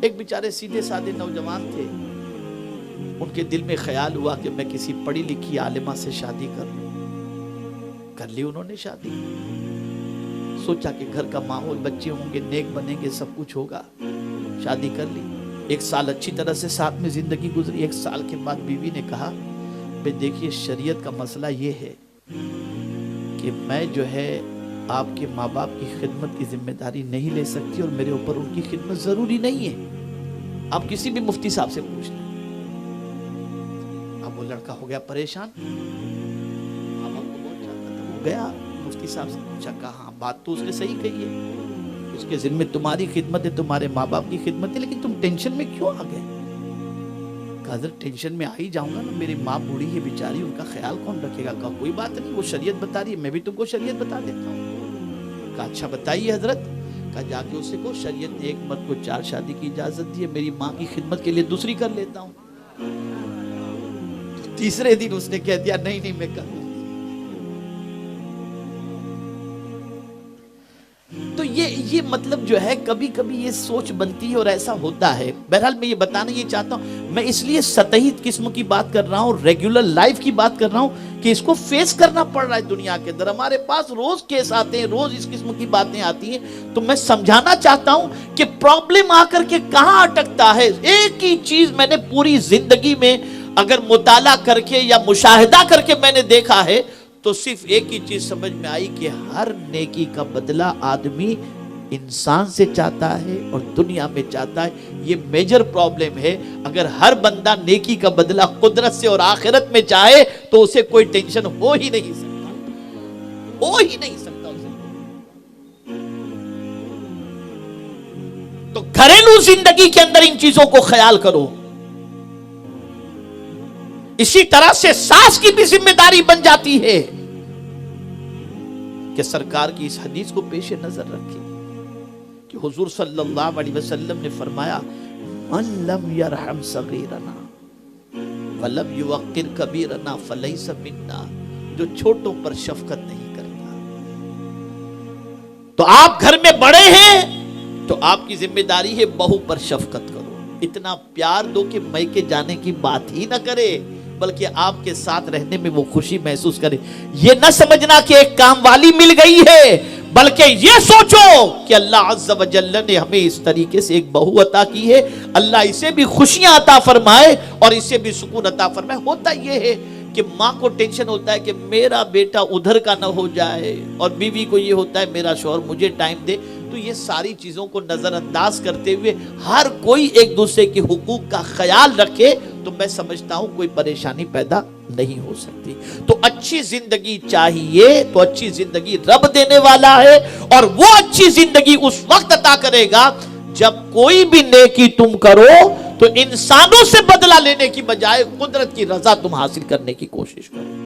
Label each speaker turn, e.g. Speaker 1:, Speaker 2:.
Speaker 1: एक बेचारे सीधे साधे नौजवान थे, उनके दिल में ख्याल हुआ कि मैं किसी पढ़ी लिखी आलिमा से शादी कर लूं। कर ली उन्होंने शादी। सोचा कि घर का माहौल, बच्चे होंगे, नेक बनेंगे, सब कुछ होगा। शादी कर ली। 1 साल अच्छी तरह से साथ में जिंदगी गुजरी। 1 साल के बाद बीवी ने कहा, भाई देखिए शरीयत का मसला ये है कि मैं जो है आपके माँ बाप की खिदमत की जिम्मेदारी नहीं ले सकती और मेरे ऊपर उनकी खिदमत जरूरी नहीं है। आप किसी भी मुफ्ती साहब से पूछ लें। अब वो लड़का हो गया परेशान, माँ बाप को बहुत चाहता था। वो गया मुफ्ती साहब से पूछा, कहा हाँ बात तो उसने सही कही है, उसके जिम्मे तुम्हारी खिदमत है, तुम्हारे माँ बाप की खिदमत है, लेकिन तुम टेंशन में क्यों आ गए? कहा सर टेंशन में आ ही जाऊंगा ना, मेरी माँ बूढ़ी है बेचारी, उनका ख्याल कौन रखेगा? कहा कोई बात नहीं, वो शरीयत बता रही है, मैं भी तुमको शरीयत बता देता हूँ। कहा अच्छा बताइए हजरत। कहा जाके उससे को शरीयत ने एक मर्द को 4 शादी की इजाजत दी है, मेरी माँ की खिदमत के लिए दूसरी कर लेता हूँ। तो तीसरे दिन उसने कह दिया नहीं नहीं मैं कर लूंगी। तो ये मतलब जो है कभी कभी ये सोच बनती है और ऐसा होता है। बहरहाल मैं ये बताना ये चाहता हूं, मैं इसलिए सतही किस्म की बात कर रहा हूं, रेगुलर लाइफ की बात कर रहा हूं कि इसको फेस करना पड़ रहा है दुनिया के अंदर। हमारे पास रोज केस आते हैं, रोज इस किस्म की बातें आती हैं। तो मैं समझाना चाहता हूं कि प्रॉब्लम आकर के कहां अटकता है। एक ही चीज मैंने पूरी जिंदगी में अगर मुताला करके या मुशाहिदा करके मैंने देखा है तो सिर्फ एक ही चीज समझ में आई कि हर नेकी का बदला आदमी इंसान से चाहता है और दुनिया में चाहता है। ये मेजर प्रॉब्लम है। अगर हर बंदा नेकी का बदला कुदरत से और आखिरत में चाहे तो उसे कोई टेंशन हो ही नहीं सकता, हो ही नहीं सकता उसे। तो घरेलू जिंदगी के अंदर इन चीजों को ख्याल करो। इसी तरह से सास की भी जिम्मेदारी बन जाती है कि सरकार की इस हदीस को पेश नजर रखें कि हुजूर सल्लल्लाहु अलैहि वसल्लम ने फरमाया, मन लम यरहम सगीरना वलम युवक्किर कबीरना फलैसा मिन्ना। जो छोटों पर शफकत नहीं करता। तो आप घर में बड़े हैं तो आपकी जिम्मेदारी है बहू पर शफकत करो। इतना प्यार दो कि मैके जाने की बात ही ना करे, बल्कि आपके साथ रहने में वो खुशी महसूस करे। ये न समझना कि एक काम वाली मिल गई है, बल्कि ये सोचो कि अल्लाह अज़्ज़ व जल्ल ने हमें इस तरीके से एक बहू अता की है, अल्लाह इसे भी खुशियां अता फरमाए और इसे भी सुकून अता फरमाए। होता ये है कि माँ को टेंशन होता है कि मेरा बेटा उधर का ना हो जाए, और बीवी को ये होता है मेरा शौहर मुझे टाइम दे। तो ये सारी चीजों को नजरअंदाज करते हुए हर कोई एक दूसरे के हुकूक का ख्याल रखे तो मैं समझता हूं कोई परेशानी पैदा नहीं हो सकती। तो अच्छी जिंदगी चाहिए तो अच्छी जिंदगी रब देने वाला है, और वो अच्छी जिंदगी उस वक्त अता करेगा जब कोई भी नेकी तुम करो तो इंसानों से बदला लेने की बजाय कुदरत की रजा तुम हासिल करने की कोशिश करो।